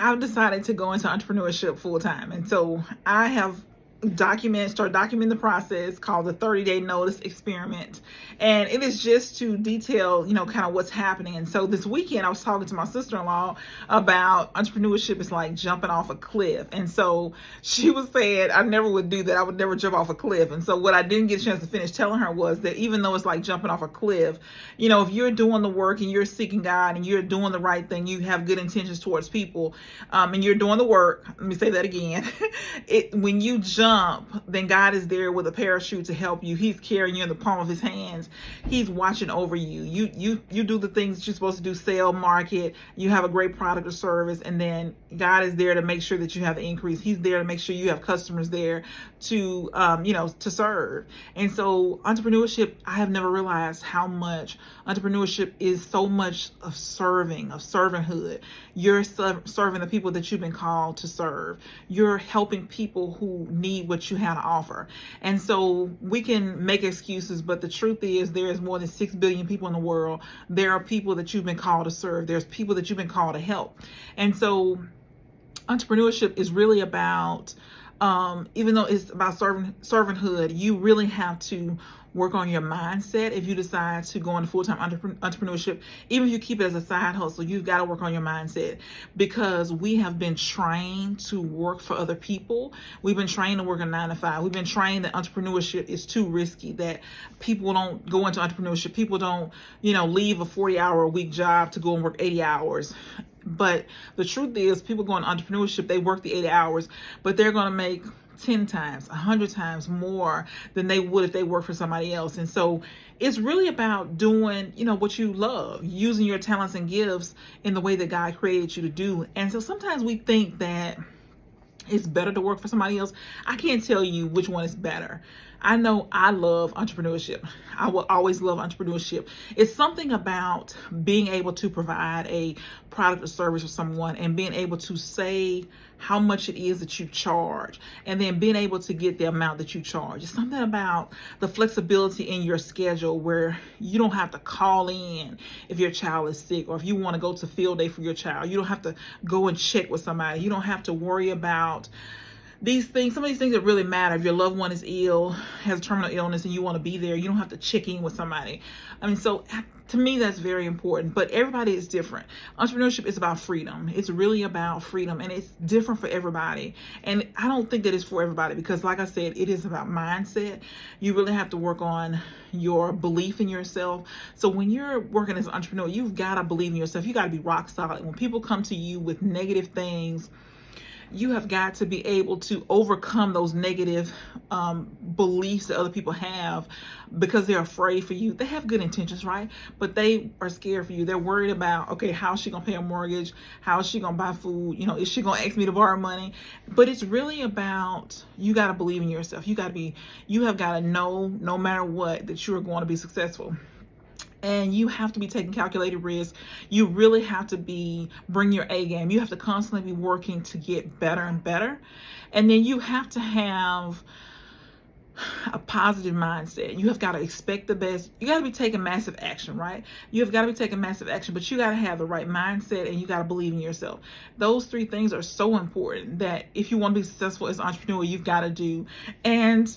I've decided to go into entrepreneurship full time. And so I have start documenting the process called the 30-day notice experiment. And it is just to detail, kind of what's happening. And so this weekend I was talking to my sister-in-law about entrepreneurship is like jumping off a cliff. And so she was saying I never would do that. I would never jump off a cliff. And so what I didn't get a chance to finish telling her was that even though it's like jumping off a cliff, if you're doing the work and you're seeking God and you're doing the right thing, you have good intentions towards people, and you're doing the work. Let me say that again. When you jump, then God is there with a parachute to help you. He's carrying you in the palm of his hands. He's watching over you. You do the things that you're supposed to do, sell, market, you have a great product or service, and then God is there to make sure that you have the increase. He's there to make sure you have customers there to to serve. And so entrepreneurship, I have never realized how much entrepreneurship is so much of servanthood. You're serving the people that you've been called to serve. You're helping people who need what you have to offer. And so we can make excuses, but the truth is there is more than 6 billion people in the world. There are people that you've been called to serve. There's people that you've been called to help. And so entrepreneurship is really about, even though it's about servanthood, you really have to work on your mindset. If you decide to go into full-time entrepreneurship, even if you keep it as a side hustle, you've got to work on your mindset, because we have been trained to work for other people. We've been trained to work a 9 to 5. We've been trained that entrepreneurship is too risky, that people don't go into entrepreneurship. People don't, leave a 40-hour-a-week job to go and work 80 hours. But the truth is, people go into entrepreneurship, they work the 80 hours, but they're going to make 10 times, 100 times more than they would if they work for somebody else. And so it's really about doing, what you love, using your talents and gifts in the way that God created you to do. And so sometimes we think that it's better to work for somebody else. I can't tell you which one is better. I know I love entrepreneurship. I will always love entrepreneurship. It's something about being able to provide a product or service for someone and being able to say how much it is that you charge, and then being able to get the amount that you charge. It's something about the flexibility in your schedule where you don't have to call in if your child is sick, or if you want to go to field day for your child. You don't have to go and check with somebody. You don't have to worry about these things, some of these things that really matter. If your loved one is ill, has a terminal illness, and you want to be there, you don't have to check in with somebody. So to me, that's very important, but everybody is different. Entrepreneurship is about freedom. It's really about freedom, and it's different for everybody. And I don't think that it's for everybody, because like I said, it is about mindset. You really have to work on your belief in yourself. So when you're working as an entrepreneur, you've got to believe in yourself. You got to be rock solid. When people come to you with negative things, you have got to be able to overcome those negative beliefs that other people have, because they're afraid for you. They have good intentions, right? But they are scared for you. They're worried about, okay, how is she going to pay a mortgage? How is she going to buy food? Is she going to ask me to borrow money? But it's really about, you got to believe in yourself. You have got to know, no matter what, that you are going to be successful. And you have to be taking calculated risks. You really have to bring your A game. You have to constantly be working to get better and better. And then you have to have a positive mindset. You have got to expect the best. You got to be taking massive action, right? You have got to be taking massive action, but you got to have the right mindset, and you got to believe in yourself. Those 3 things are so important that if you want to be successful as an entrepreneur, you've got to do. And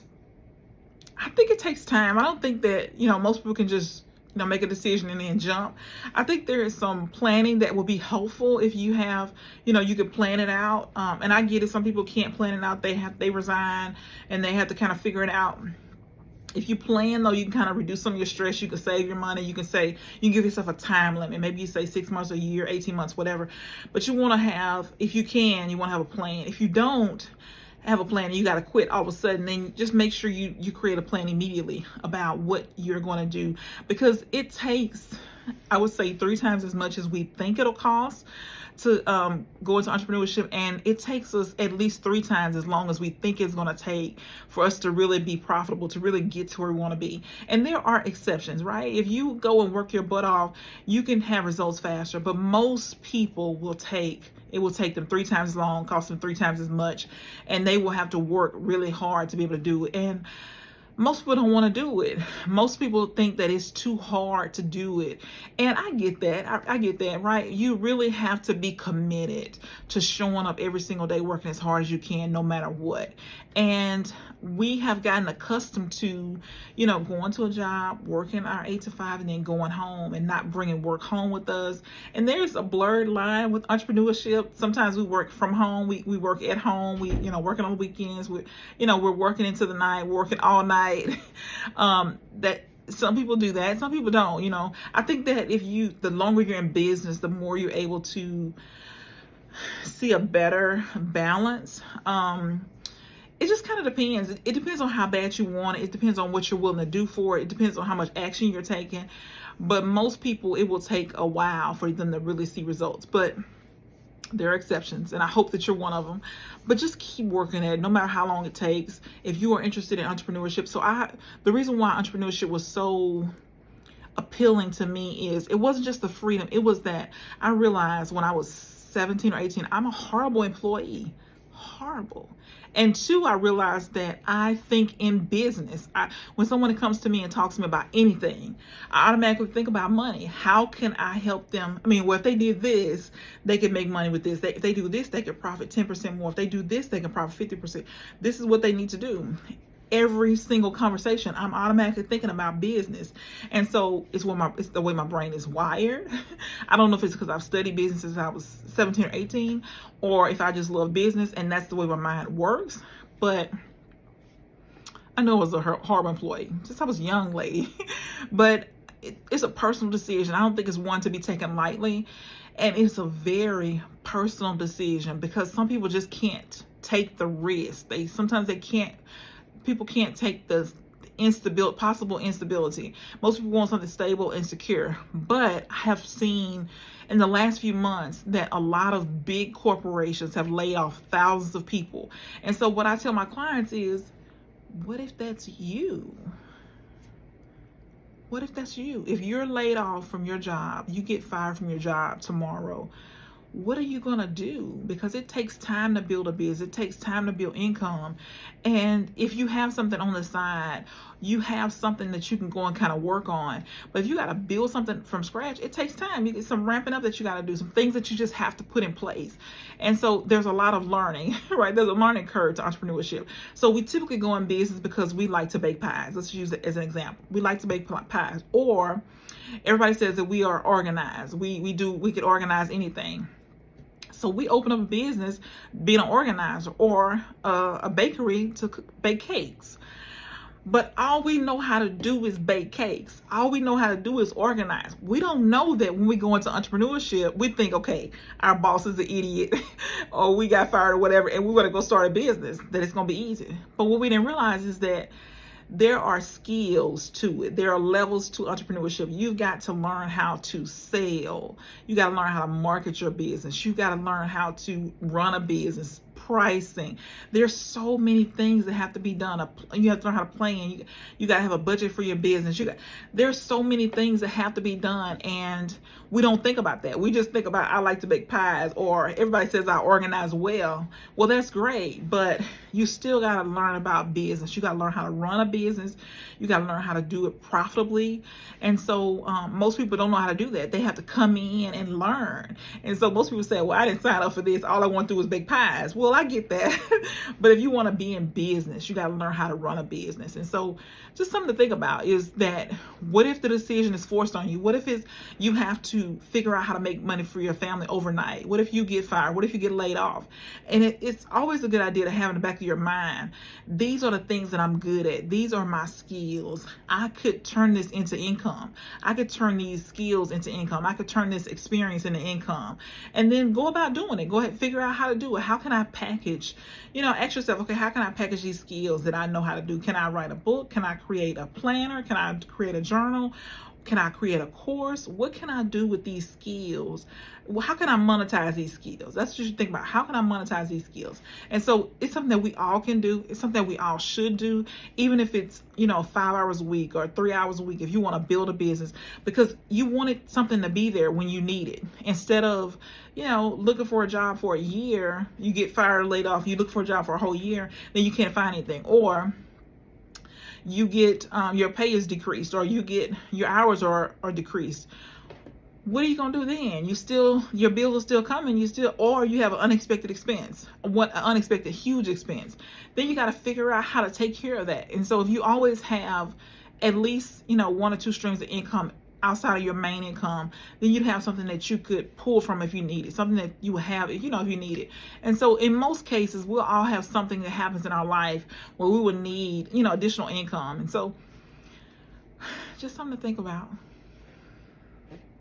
I think it takes time. I don't think that, most people can just make a decision and then jump. I think there is some planning that will be helpful if you have, you can plan it out. And I get it. Some people can't plan it out. They resign and they have to kind of figure it out. If you plan, though, you can kind of reduce some of your stress. You can save your money. You can give yourself a time limit. Maybe you say 6 months, a year, 18 months, whatever. But you want to have, if you can, you want to have a plan. If you don't have a plan and you got to quit all of a sudden, then just make sure you create a plan immediately about what you're going to do, because it takes, I would say, 3 times as much as we think it'll cost to go into entrepreneurship, and it takes us at least 3 times as long as we think it's going to take for us to really be profitable, to really get to where we want to be. And there are exceptions, right? If you go and work your butt off, you can have results faster, but most people it will take them 3 times as long, cost them 3 times as much, and they will have to work really hard to be able to do it. And most people don't want to do it. Most people think that it's too hard to do it. And I get that. I get that, right? You really have to be committed to showing up every single day, working as hard as you can, no matter what. And we have gotten accustomed to, going to a job, working our 8 to 5, and then going home and not bringing work home with us. And there's a blurred line with entrepreneurship. Sometimes we work from home. We work at home. We, working on the weekends. We're working into the night, working all night. That some people do that, some people don't. I think that the longer you're in business, the more you're able to see a better balance. It just kind of depends. It depends on how bad you want it. It depends on what you're willing to do for it. It depends on how much action you're taking. But most people, it will take a while for them to really see results. But there are exceptions, and I hope that you're one of them. But just keep working at it, no matter how long it takes. If you are interested in entrepreneurship, the reason why entrepreneurship was so appealing to me is it wasn't just the freedom. It was that I realized when I was 17 or 18, I'm a horrible employee. Horrible. And two, I realized that I think in business. When someone comes to me and talks to me about anything, I automatically think about money. How can I help them? If they did this, they could make money with this. If they do this, they could profit 10% more. If they do this, they can profit 50%. This is what they need to do. Every single conversation, I'm automatically thinking about business. And so it's the way my brain is wired. I don't know if it's because I've studied business since I was 17 or 18, or if I just love business and that's the way my mind works. But I know I was a horrible employee since I was a young lady. But it's a personal decision. I don't think it's one to be taken lightly. And it's a very personal decision because some people just can't take the risk. People can't take the possible instability. Most people want something stable and secure. But I have seen in the last few months that a lot of big corporations have laid off thousands of people. And so what I tell my clients is, what if that's you? What if that's you? If you're laid off from your job, you get fired from your job tomorrow, what are you going to do? Because it takes time to build a business. It takes time to build income. And if you have something on the side, you have something that you can go and kind of work on. But if you got to build something from scratch, it takes time. You get some ramping up that you got to do, some things that you just have to put in place. And so there's a lot of learning, right? There's a learning curve to entrepreneurship. So we typically go in business because we like to bake pies. Let's use it as an example. We like to bake pies. Or everybody says that we are organized. We could organize anything. So we open up a business being an organizer or a bakery to bake cakes. But all we know how to do is bake cakes. All we know how to do is organize. We don't know that when we go into entrepreneurship, we think, okay, our boss is an idiot or we got fired or whatever, and we're going to go start a business, that it's going to be easy. But what we didn't realize is that there are skills to it. There are levels to entrepreneurship. You've got to learn how to sell. You got to learn how to market your business. You got to learn how to run a business, pricing. There's so many things that have to be done. You have to learn how to plan. You got to have a budget for your business. There's so many things that have to be done, and we don't think about that. We just think about, I like to bake pies, or everybody says I organize well. Well, that's great, but you still got to learn about business. You got to learn how to run a business. You got to learn how to do it profitably. And so most people don't know how to do that. They have to come in and learn. And so most people say, well, I didn't sign up for this. All I want to do is bake pies. Well, I get that. But if you want to be in business, you got to learn how to run a business. And so just something to think about is that, what if the decision is forced on you? What if you have to figure out how to make money for your family overnight? What if you get fired? What if you get laid off? And it's always a good idea to have in the back of your mind, these are the things that I'm good at. These are my skills. I could turn this into income. I could turn these skills into income. I could turn this experience into income. And then go about doing it. Go ahead, figure out how to do it. How can I package? Ask yourself, okay, how can I package these skills that I know how to do? Can I write a book? Can I create a planner? Can I create a journal? Can I create a course? What can I do with these skills? Well, how can I monetize these skills? That's what you should think about. How can I monetize these skills? And so it's something that we all can do. It's something that we all should do, even if it's, 5 hours a week or 3 hours a week, if you want to build a business, because you wanted something to be there when you need it. Instead of, looking for a job for a year, you get fired, laid off, you look for a job for a whole year, then you can't find anything. Or you get your pay is decreased, or you get your hours are decreased. What are you gonna do then? Your bills are still coming. Or you have an unexpected expense, an unexpected huge expense. Then you got to figure out how to take care of that. And so if you always have at least, one or two streams of income outside of your main income, then you'd have something that you could pull from if you need it, something that you have, if you need it. And so in most cases, we'll all have something that happens in our life where we would need, additional income. And so just something to think about.